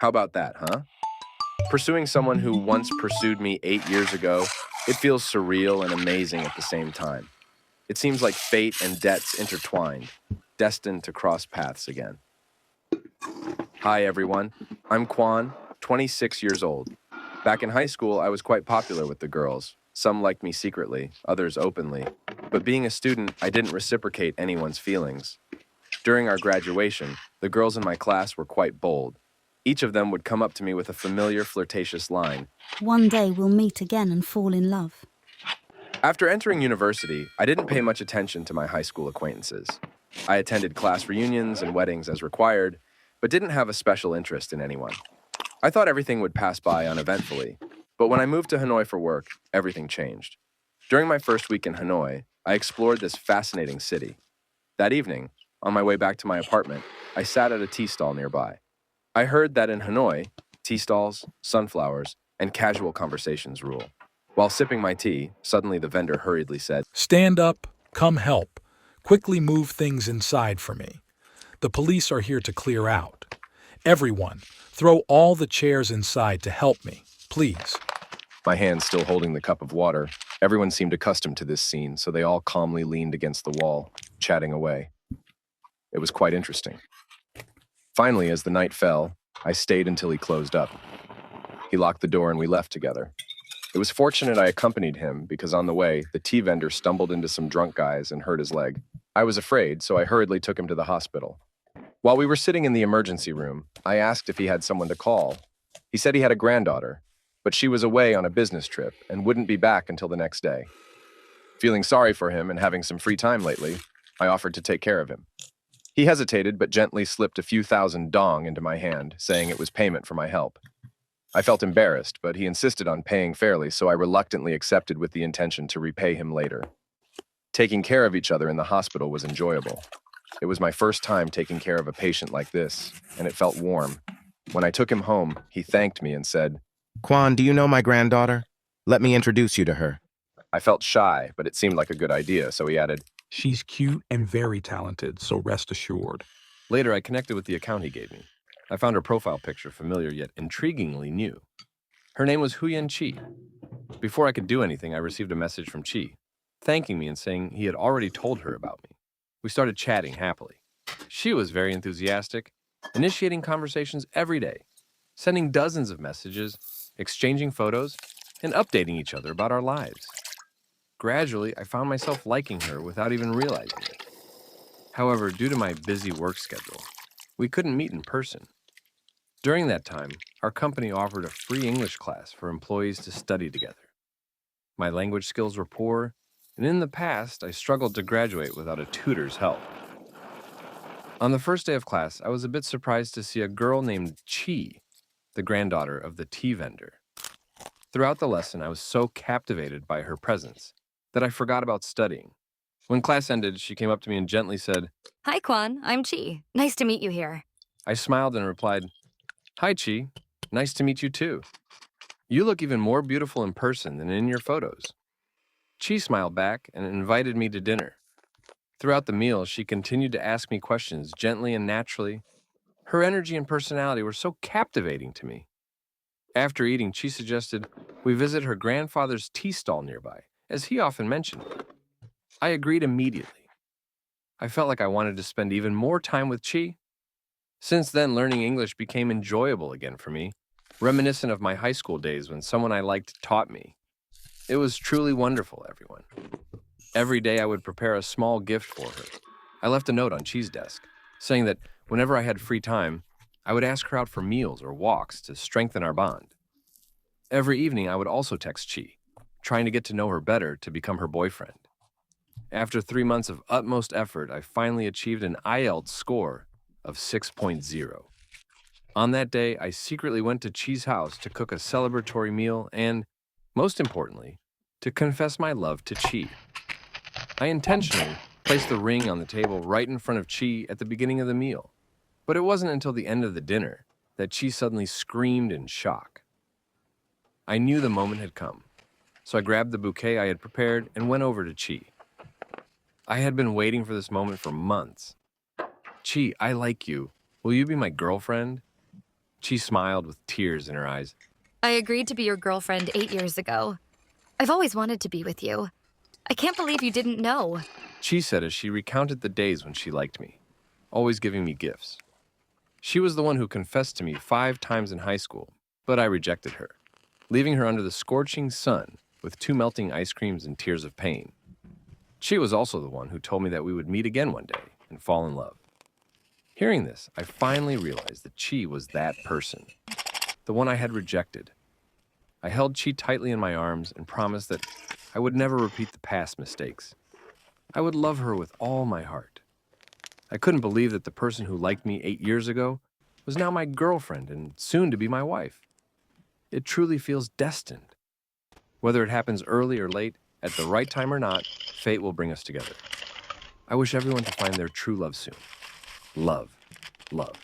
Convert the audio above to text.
How about that, huh? Pursuing someone who once pursued me 8 years ago, it feels surreal and amazing at the same time. It seems like fate and debts intertwined, destined to cross paths again. Hi, everyone. I'm Quan, 26 years old. Back in high school, I was quite popular with the girls. Some liked me secretly, others openly. But being a student, I didn't reciprocate anyone's feelings. During our graduation, the girls in my class were quite bold. Each of them would come up to me with a familiar flirtatious line. One day we'll meet again and fall in love. After entering university, I didn't pay much attention to my high school acquaintances. I attended class reunions and weddings as required, but didn't have a special interest in anyone. I thought everything would pass by uneventfully, but when I moved to Hanoi for work, everything changed. During my first week in Hanoi, I explored this fascinating city. That evening, on my way back to my apartment, I sat at a tea stall nearby. I heard that in Hanoi, tea stalls, sunflowers, and casual conversations rule. While sipping my tea, suddenly the vendor hurriedly said, "Stand up, come help. Quickly move things inside for me. The police are here to clear out. Everyone, throw all the chairs inside to help me, please." my hand still holding the cup of water. Everyone seemed accustomed to this scene, so they all calmly leaned against the wall, chatting away. It was quite interesting. Finally, as the night fell, I stayed until he closed up. He locked the door and we left together. It was fortunate I accompanied him because on the way, the tea vendor stumbled into some drunk guys and hurt his leg. I was afraid, so I hurriedly took him to the hospital. While we were sitting in the emergency room, I asked if he had someone to call. He said he had a granddaughter, but she was away on a business trip and wouldn't be back until the next day. Feeling sorry for him and having some free time lately, I offered to take care of him. He hesitated but gently slipped a few thousand dong into my hand, saying it was payment for my help. I felt embarrassed, but he insisted on paying fairly, so I reluctantly accepted with the intention to repay him later. Taking care of each other in the hospital was enjoyable. It was my first time taking care of a patient like this, and it felt warm. When I took him home, he thanked me and said, "Quan, do you know my granddaughter? Let me introduce you to her." I felt shy, but it seemed like a good idea, so he added, "She's cute and very talented, so rest assured." Later, I connected with the account he gave me. I found her profile picture familiar yet intriguingly new. Her name was Huyen Chi. Before I could do anything, I received a message from Chi, thanking me and saying he had already told her about me. We started chatting happily. She was very enthusiastic, initiating conversations every day, sending dozens of messages, exchanging photos, and updating each other about our lives. Gradually, I found myself liking her without even realizing it. However, due to my busy work schedule, we couldn't meet in person. During that time, our company offered a free English class for employees to study together. My language skills were poor, and in the past, I struggled to graduate without a tutor's help. On the first day of class, I was a bit surprised to see a girl named Chi, the granddaughter of the tea vendor. Throughout the lesson, I was so captivated by her presence that I forgot about studying. When class ended, she came up to me and gently said, "Hi, Quan. I'm Chi. Nice to meet you here." I smiled and replied, "Hi, Chi. Nice to meet you too. You look even more beautiful in person than in your photos." Chi smiled back and invited me to dinner. Throughout the meal, she continued to ask me questions gently and naturally. Her energy and personality were so captivating to me. After eating, Chi suggested we visit her grandfather's tea stall nearby, as he often mentioned it. I agreed immediately. I felt like I wanted to spend even more time with Chi. Since then, learning English became enjoyable again for me, reminiscent of my high school days when someone I liked taught me. It was truly wonderful, everyone. Every day I would prepare a small gift for her. I left a note on Chi's desk, saying that whenever I had free time, I would ask her out for meals or walks to strengthen our bond. Every evening, I would also text Chi, trying to get to know her better to become her boyfriend. After 3 months of utmost effort, I finally achieved an IELTS score of 6.0. On that day, I secretly went to Chi's house to cook a celebratory meal and, most importantly, to confess my love to Chi. I intentionally placed the ring on the table right in front of Chi at the beginning of the meal, but it wasn't until the end of the dinner that Chi suddenly screamed in shock. I knew the moment had come, so I grabbed the bouquet I had prepared and went over to Chi. I had been waiting for this moment for months. "Chi, I like you. Will you be my girlfriend?" She smiled with tears in her eyes. I agreed to be your girlfriend 8 years ago. I've always wanted to be with you. I can't believe you didn't know. She said as she recounted the days when she liked me, always giving me gifts. She was the one who confessed to me 5 times in high school, but I rejected her, leaving her under the scorching sun with 2 melting ice creams and tears of pain. She was also the one who told me that we would meet again one day and fall in love. Hearing this, I finally realized that Chi was that person, the one I had rejected. I held Chi tightly in my arms and promised that I would never repeat the past mistakes. I would love her with all my heart. I couldn't believe that the person who liked me 8 years ago was now my girlfriend and soon to be my wife. It truly feels destined. Whether it happens early or late, at the right time or not, fate will bring us together. I wish everyone to find their true love soon. Love, love.